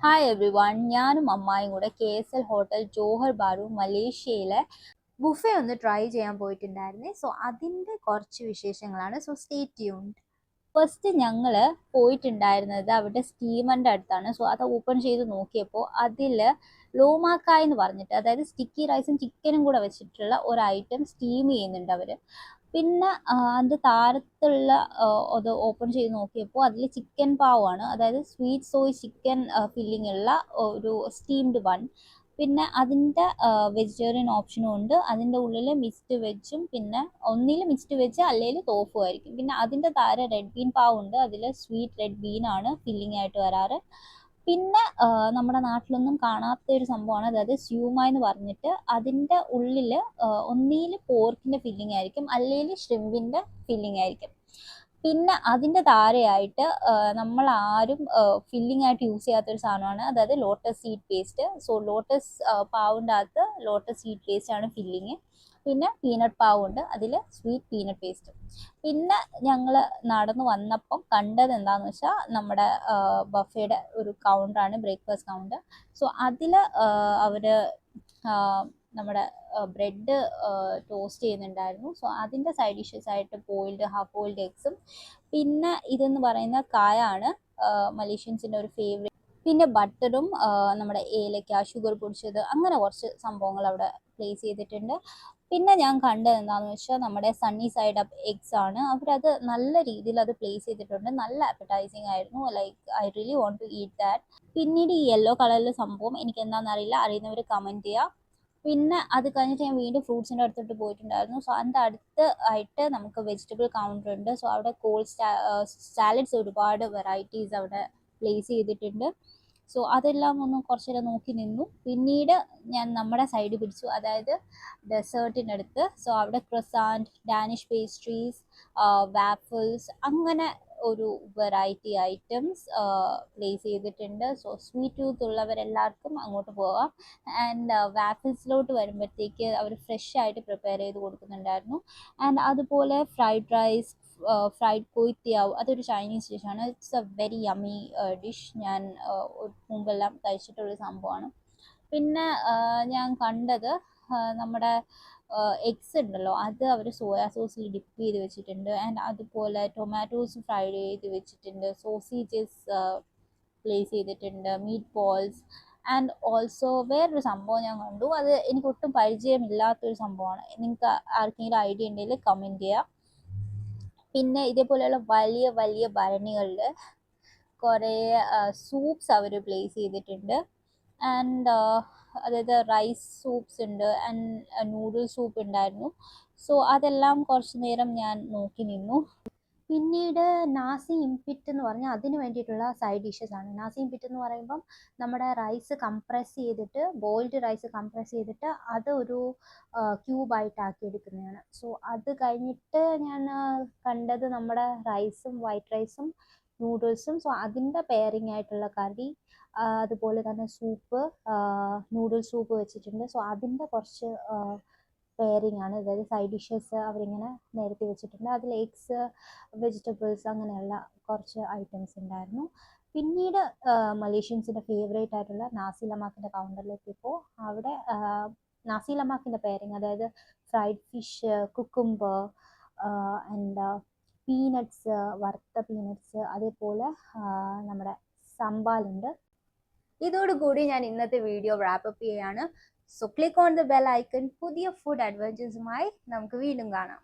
Hi every one, ഞാനും അമ്മായും കൂടെ KSL hotel Johar ബാരു മലേഷ്യയിലെ ബുഫേ ഒന്ന് ട്രൈ ചെയ്യാൻ പോയിട്ടുണ്ടായിരുന്നേ. സോ അതിൻ്റെ കുറച്ച് വിശേഷങ്ങളാണ്. So stay tuned. ഫസ്റ്റ് ഞങ്ങൾ പോയിട്ടുണ്ടായിരുന്നത് അവിടെ സ്റ്റീമറിൻ്റെ അടുത്താണ്. സോ അത് ഓപ്പൺ ചെയ്ത് നോക്കിയപ്പോൾ അതിൽ ലോമാക്കായ് എന്ന് പറഞ്ഞിട്ട്, അതായത് സ്റ്റിക്കി റൈസും ചിക്കനും കൂടെ വെച്ചിട്ടുള്ള ഒരു ഐറ്റം സ്റ്റീം ചെയ്യുന്നുണ്ട് അവർ. പിന്നെ അതിൻ്റെ താരത്തുള്ള അത് ഓപ്പൺ ചെയ്ത് നോക്കിയപ്പോൾ അതിൽ ചിക്കൻ പാവാണ്, അതായത് സ്വീറ്റ് സോയ് ചിക്കൻ ഫില്ലിംഗ് ഉള്ള ഒരു സ്റ്റീംഡ് ബൺ. പിന്നെ അതിൻ്റെ വെജിറ്റേറിയൻ ഓപ്ഷനും ഉണ്ട്. അതിൻ്റെ ഉള്ളിൽ മിക്സ്ഡ് വെജും, പിന്നെ ഒന്നിൽ മിക്സ്ഡ് വെജ് അല്ലെങ്കിൽ തോഫും ആയിരിക്കും. പിന്നെ അതിൻ്റെ താഴെ റെഡ് ബീൻ പാവുണ്ട്. അതിൽ സ്വീറ്റ് റെഡ് ബീനാണ് ഫില്ലിംഗ് ആയിട്ട് വരാറ്. പിന്നെ നമ്മുടെ നാട്ടിലൊന്നും കാണാത്ത ഒരു സംഭവമാണ്, അതായത് സ്യൂമ എന്ന് പറഞ്ഞിട്ട്. അതിൻ്റെ ഉള്ളിൽ ഒന്നിൽ പോർക്കിൻ്റെ ഫില്ലിംഗ് ആയിരിക്കും, അല്ലെങ്കിൽ ഷ്രിമ്പിൻ്റെ ഫില്ലിംഗ് ആയിരിക്കും. പിന്നെ അതിൻ്റെ താഴെയായിട്ട് നമ്മൾ ആരും ഫില്ലിംഗ് ആയിട്ട് യൂസ് ചെയ്യാത്തൊരു സാധനമാണ്, അതായത് lotus seed paste. So lotus പാവിൻ്റെ അകത്ത് ലോട്ടസ് സീഡ് പേസ്റ്റ് ആണ് ഫില്ലിങ്. പിന്നെ പീനട്ട് പാവുണ്ട്, അതിൽ സ്വീറ്റ് പീനട്ട് പേസ്റ്റ്. പിന്നെ ഞങ്ങൾ നടന്നു വന്നപ്പം കണ്ടത് എന്താണെന്ന് വെച്ചാൽ നമ്മുടെ ബഫയുടെ ഒരു കൗണ്ടറാണ്, ബ്രേക്ക്ഫാസ്റ്റ് കൗണ്ടർ. സോ അതിൽ അവർ നമ്മുടെ ബ്രെഡ് ടോസ്റ്റ് ചെയ്യുന്നുണ്ടായിരുന്നു. സോ അതിൻ്റെ സൈഡ് ഡിഷസ് ആയിട്ട് ഹാഫ് ബോയിൽഡ് എഗ്സും, പിന്നെ ഇതെന്ന് പറയുന്ന കായാണ് മലേഷ്യൻസിൻ്റെ ഒരു ഫേവറേറ്റ്. പിന്നെ ബട്ടറും നമ്മുടെ ഏലക്ക, ഷുഗർ പൊടിച്ചത്, അങ്ങനെ കുറച്ച് സംഭവങ്ങൾ അവിടെ പ്ലേസ് ചെയ്തിട്ടുണ്ട്. പിന്നെ ഞാൻ കണ്ടത് എന്താണെന്ന് വെച്ചാൽ നമ്മുടെ സണ്ണി സൈഡ് അപ്പ് എഗ്സ് ആണ്. അവരത് നല്ല രീതിയിൽ അത് പ്ലേസ് ചെയ്തിട്ടുണ്ട്. നല്ല അപ്പറ്റൈസിങ് ആയിരുന്നു. Like I really want to eat that. പിന്നീട് ഈ യെല്ലോ കളറിലെ സംഭവം എനിക്ക് എന്താണെന്ന് അറിയില്ല, അറിയുന്നവർ കമൻറ്റ് ചെയ്യുക. പിന്നെ അത് കഴിഞ്ഞിട്ട് ഞാൻ വീണ്ടും ഫ്രൂട്ട്സിൻ്റെ അടുത്തോട്ട് പോയിട്ടുണ്ടായിരുന്നു. സോ അതിൻ്റെ അടുത്ത് ആയിട്ട് നമുക്ക് വെജിറ്റബിൾ കൗണ്ടർ ഉണ്ട്. സോ അവിടെ സാലഡ്സ് ഒരുപാട് വെറൈറ്റീസ് അവിടെ പ്ലേസ് ചെയ്തിട്ടുണ്ട്. സോ അതെല്ലാം ഒന്ന് കുറച്ച് നേരം നോക്കി നിന്നു. പിന്നീട് ഞാൻ നമ്മുടെ സൈഡ് പിടിച്ചു, അതായത് ഡെസേർട്ടിൻ്റെ അടുത്ത്. സോ അവിടെ ക്രൊസാൻറ്റ്, ഡാനിഷ് പേസ്ട്രീസ്, വാഫിൾസ്, അങ്ങനെ ഒരു വെറൈറ്റി ഐറ്റംസ് പ്ലേസ് ചെയ്തിട്ടുണ്ട്. സോ സ്വീറ്റ് ടൂത്ത് ഉള്ളവരെല്ലാവർക്കും അങ്ങോട്ട് പോകാം. ആൻഡ് വാഫിൾസിലോട്ട് വരുമ്പോഴത്തേക്ക് അവർ ഫ്രഷ് ആയിട്ട് പ്രിപ്പയർ ചെയ്ത് കൊടുക്കുന്നുണ്ടായിരുന്നു. ആൻഡ് അതുപോലെ ഫ്രൈഡ് റൈസ്, ഫ്രൈഡ് കൊയ്ത്തിയാവ്, അതൊരു ചൈനീസ് ഡിഷാണ്. It's A very yummy dish. ഞാൻ മുമ്പെല്ലാം കഴിച്ചിട്ടുള്ള സംഭവമാണ്. പിന്നെ ഞാൻ കണ്ടത് നമ്മുടെ എഗ്സ് ഉണ്ടല്ലോ, അത് അവർ സോയാ സോസിൽ ഡിപ്പ് ചെയ്ത് വെച്ചിട്ടുണ്ട്. ആൻഡ് അതുപോലെ ടൊമാറ്റോസ് ഫ്രൈഡ് ചെയ്ത് വെച്ചിട്ടുണ്ട്. സോസേജസ് പ്ലേസ് ചെയ്തിട്ടുണ്ട്, മീറ്റ് ബോൾസ്. ആൻഡ് ഓൾസോ വേറൊരു സംഭവം ഞാൻ കണ്ടു, അത് എനിക്ക് ഒട്ടും പരിചയമില്ലാത്തൊരു സംഭവമാണ്. നിങ്ങൾക്ക് ആർക്കെങ്കിലും ഐഡിയ ഉണ്ടെങ്കിൽ കമൻറ്റ് ചെയ്യാം. പിന്നെ ഇതേപോലെയുള്ള വലിയ വലിയ ഭരണികളിൽ കുറേ സൂപ്സ് അവർ പ്ലേസ് ചെയ്തിട്ടുണ്ട്. ആൻഡ് അതായത് റൈസ് സൂപ്സ് ഉണ്ട്, ആൻഡ് നൂഡിൽ സൂപ്പ് ഉണ്ടായിരുന്നു. സോ അതെല്ലാം കുറച്ച് നേരം ഞാൻ നോക്കി നിന്നു. പിന്നീട് നാസി ഇംപിറ്റ് എന്ന് പറഞ്ഞാൽ അതിന് വേണ്ടിയിട്ടുള്ള സൈഡ് ഡിഷസ് ആണ്. നാസി ഇംപിറ്റ് എന്ന് പറയുമ്പം നമ്മുടെ റൈസ് കംപ്രസ് ചെയ്തിട്ട്, ബോയിൽഡ് റൈസ് കംപ്രസ് ചെയ്തിട്ട് അത് ഒരു ക്യൂബായിട്ട് ആക്കി എടുക്കുന്നതാണ്. സോ അത് കഴിഞ്ഞിട്ട് ഞാൻ കണ്ടത് നമ്മുടെ റൈസും, വൈറ്റ് റൈസും നൂഡിൽസും. സോ അതിൻ്റെ പെയറിംഗ് ആയിട്ടുള്ള കറി, അതുപോലെ തന്നെ സൂപ്പ്, നൂഡിൽ സൂപ്പ് വെച്ചിട്ടുണ്ട്. സോ അതിൻ്റെ കുറച്ച് പെയറിംഗ് ആണ്, അതായത് സൈഡ് ഡിഷസ് അവരിങ്ങനെ നിരത്തി വെച്ചിട്ടുണ്ട്. അതിൽ എഗ്സ്, വെജിറ്റബിൾസ്, അങ്ങനെയുള്ള കുറച്ച് ഐറ്റംസ് ഉണ്ടായിരുന്നു. പിന്നീട് മലേഷ്യൻസിൻ്റെ ഫേവറേറ്റ് ആയിട്ടുള്ള നാസി ലമാക്കിൻ്റെ കൗണ്ടറിലെത്തിയപ്പോൾ അവിടെ നാസി ലമാക്കിൻ്റെ പെയറിംഗ്, അതായത് fried fish, cucumber and peanuts, വറുത്ത പീനട്ട്സ്, അതേപോലെ നമ്മുടെ സമ്പാലുണ്ട്. ഇതോടുകൂടി ഞാൻ ഇന്നത്തെ വീഡിയോ റാപ്പപ്പ് ചെയ്യാണ്. So click on the bell icon. പുതിയ ഫുഡ് അഡ്വഞ്ചേഴ്സുമായി നമുക്ക് വീണ്ടും കാണാം.